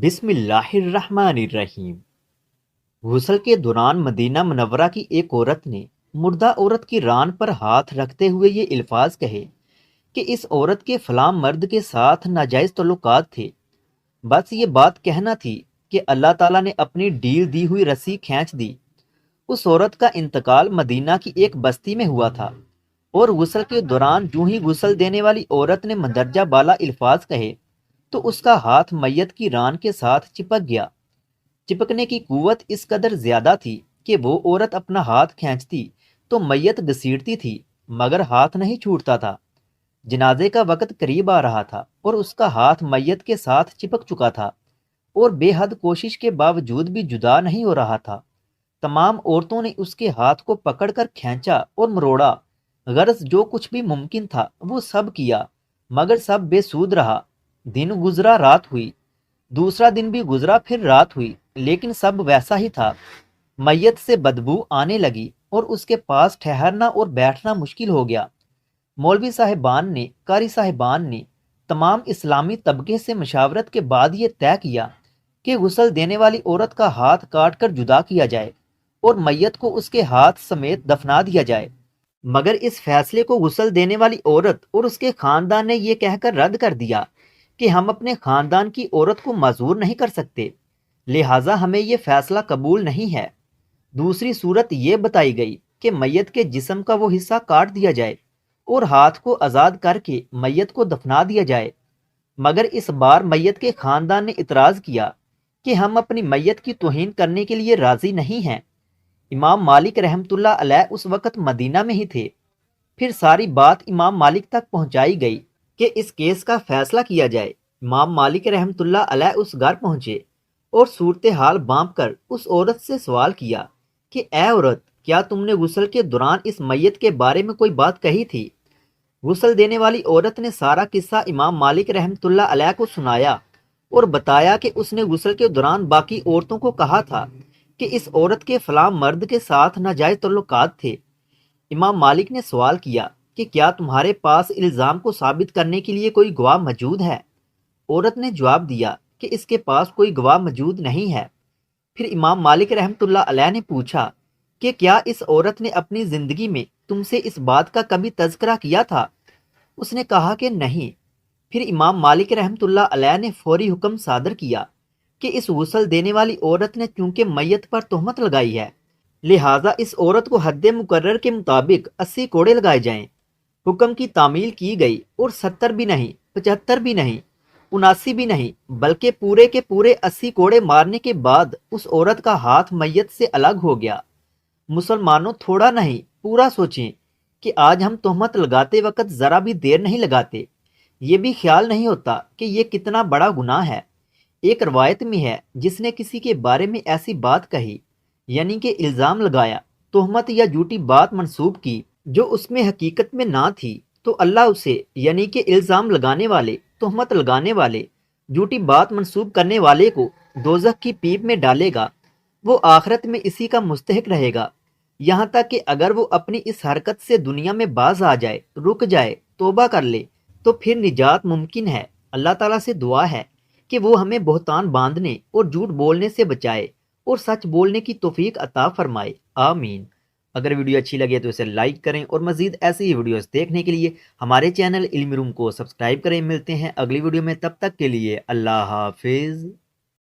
بسم اللہ الرحمن الرحیم۔ غسل کے دوران مدینہ منورہ کی ایک عورت نے مردہ عورت کی ران پر ہاتھ رکھتے ہوئے یہ الفاظ کہے کہ اس عورت کے فلاں مرد کے ساتھ ناجائز تعلقات تھے۔ بس یہ بات کہنا تھی کہ اللہ تعالیٰ نے اپنی ڈیل دی ہوئی رسی کھینچ دی۔ اس عورت کا انتقال مدینہ کی ایک بستی میں ہوا تھا، اور غسل کے دوران جو ہی غسل دینے والی عورت نے مندرجہ بالا الفاظ کہے تو اس کا ہاتھ میت کی ران کے ساتھ چپک گیا۔ چپکنے کی قوت اس قدر زیادہ تھی کہ وہ عورت اپنا ہاتھ کھینچتی تو میت گھسیٹتی تھی، مگر ہاتھ نہیں چھوٹتا تھا۔ جنازے کا وقت قریب آ رہا تھا اور اس کا ہاتھ میت کے ساتھ چپک چکا تھا، اور بے حد کوشش کے باوجود بھی جدا نہیں ہو رہا تھا۔ تمام عورتوں نے اس کے ہاتھ کو پکڑ کر کھینچا اور مروڑا، غرض جو کچھ بھی ممکن تھا وہ سب کیا، مگر سب بے سود رہا۔ دن گزرا، رات ہوئی، دوسرا دن بھی گزرا، پھر رات ہوئی، لیکن سب ویسا ہی تھا۔ میت سے بدبو آنے لگی اور اس کے پاس ٹھہرنا اور بیٹھنا مشکل ہو گیا۔ مولوی صاحبان نے، قاری صاحبان نے، تمام اسلامی طبقے سے مشاورت کے بعد یہ طے کیا کہ غسل دینے والی عورت کا ہاتھ کاٹ کر جدا کیا جائے اور میت کو اس کے ہاتھ سمیت دفنا دیا جائے۔ مگر اس فیصلے کو غسل دینے والی عورت اور اس کے خاندان نے یہ کہہ کر رد کر دیا کہ ہم اپنے خاندان کی عورت کو معذور نہیں کر سکتے، لہٰذا ہمیں یہ فیصلہ قبول نہیں ہے۔ دوسری صورت یہ بتائی گئی کہ میت کے جسم کا وہ حصہ کاٹ دیا جائے اور ہاتھ کو آزاد کر کے میت کو دفنا دیا جائے، مگر اس بار میت کے خاندان نے اعتراض کیا کہ ہم اپنی میت کی توہین کرنے کے لیے راضی نہیں ہیں۔ امام مالک رحمۃ اللہ علیہ اس وقت مدینہ میں ہی تھے۔ پھر ساری بات امام مالک تک پہنچائی گئی کہ اس کیس کا فیصلہ کیا جائے۔ امام مالک رحمۃ اللہ علیہ اس گھر پہنچے اور صورتحال بانپ کر اس عورت سے سوال کیا کہ اے عورت، کیا تم نے غسل کے دوران اس میت کے بارے میں کوئی بات کہی تھی؟ غسل دینے والی عورت نے سارا قصہ امام مالک رحمۃ اللہ علیہ کو سنایا اور بتایا کہ اس نے غسل کے دوران باقی عورتوں کو کہا تھا کہ اس عورت کے فلاں مرد کے ساتھ ناجائز تعلقات تھے۔ امام مالک نے سوال کیا کہ کیا تمہارے پاس الزام کو ثابت کرنے کے لیے کوئی گواہ موجود ہے؟ عورت نے جواب دیا کہ اس کے پاس کوئی گواہ موجود نہیں ہے۔ پھر امام مالک رحمۃ اللہ علیہ نے پوچھا کہ کیا اس عورت نے اپنی زندگی میں تم سے اس بات کا کبھی تذکرہ کیا تھا؟ اس نے کہا کہ نہیں۔ پھر امام مالک رحمۃ اللہ علیہ نے فوری حکم صادر کیا کہ اس غسل دینے والی عورت نے چونکہ میت پر تہمت لگائی ہے، لہٰذا اس عورت کو حد مقرر کے مطابق 80 کوڑے لگائے جائیں۔ حکم کی تعمیل کی گئی اور 70 بھی نہیں، 75 بھی نہیں، 79 بھی نہیں، بلکہ پورے کے پورے 80 کوڑے مارنے کے بعد اس عورت کا ہاتھ میت سے الگ ہو گیا۔ مسلمانوں، تھوڑا نہیں پورا سوچیں کہ آج ہم تہمت لگاتے وقت ذرا بھی دیر نہیں لگاتے، یہ بھی خیال نہیں ہوتا کہ یہ کتنا بڑا گناہ ہے۔ ایک روایت میں ہے، جس نے کسی کے بارے میں ایسی بات کہی، یعنی کہ الزام لگایا، تہمت یا جھوٹی بات منسوب کی جو اس میں حقیقت میں نہ تھی، تو اللہ اسے، یعنی کہ الزام لگانے والے، تہمت لگانے والے، جھوٹی بات منسوب کرنے والے کو دوزخ کی پیپ میں ڈالے گا۔ وہ آخرت میں اسی کا مستحق رہے گا، یہاں تک کہ اگر وہ اپنی اس حرکت سے دنیا میں باز آ جائے، رک جائے، توبہ کر لے، تو پھر نجات ممکن ہے۔ اللہ تعالیٰ سے دعا ہے کہ وہ ہمیں بہتان باندھنے اور جھوٹ بولنے سے بچائے اور سچ بولنے کی توفیق عطا فرمائے، آمین۔ اگر ویڈیو اچھی لگے تو اسے لائک کریں اور مزید ایسی ہی ویڈیوز دیکھنے کے لیے ہمارے چینل علمی روم کو سبسکرائب کریں۔ ملتے ہیں اگلی ویڈیو میں، تب تک کے لیے اللہ حافظ۔